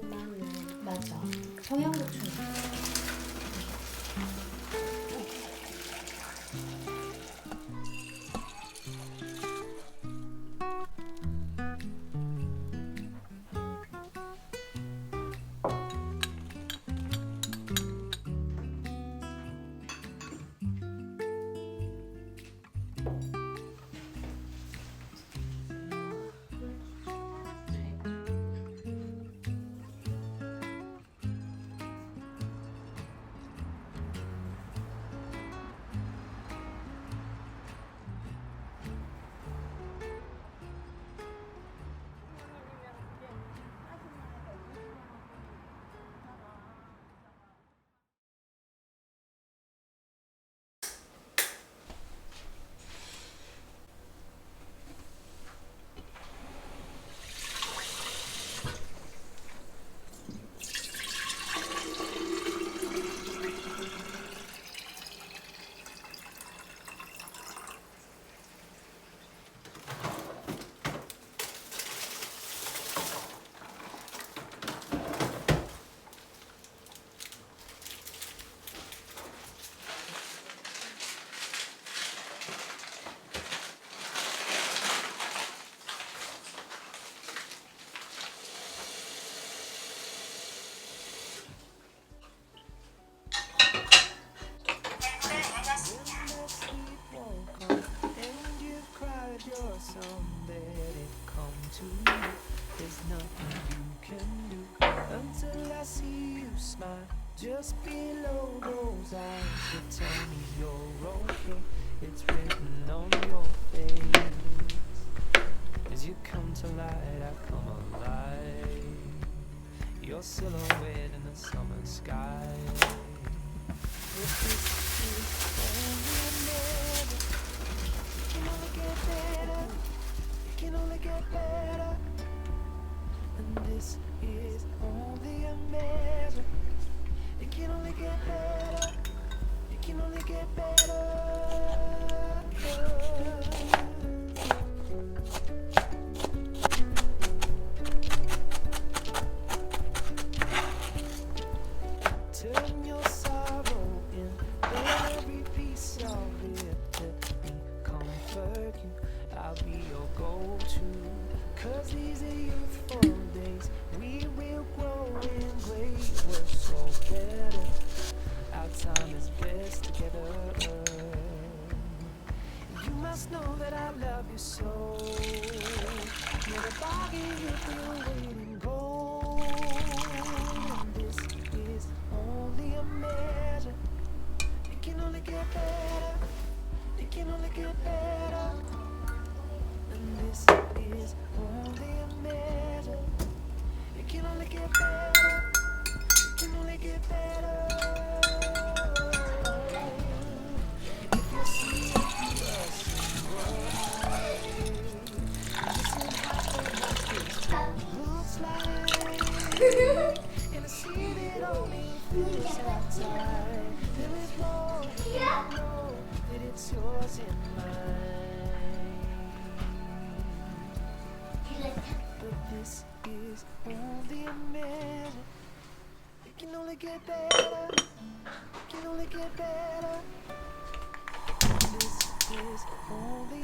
나는 맞아. 청양고추. There's nothing you can do until I see you smile. Just below those eyes that tell me you're okay. It's written on your face. As you come to light, I come alive. Your silhouette in the summer sky. If this is only a minute, it can only get better. It can only get better. And this is only a measure. It can only get better. It can only get better. Turn your sorrow in every piece of it. Let me comfort you. I'll be your go-to. 'Cause these are youthful days. We will grow in great. We're so better. Our time is best together. You must know that I love you so. Never bargain if you wait and go. And this is only a measure. It can only get better. It can only get better. And this is only a measure. It can only get better. It can only get better. If you see us listen how the looks like. And I see that only feels outside. There is more. I know that it's yours and mine. But this is only a measure. It can only get better. It can only get better. This is only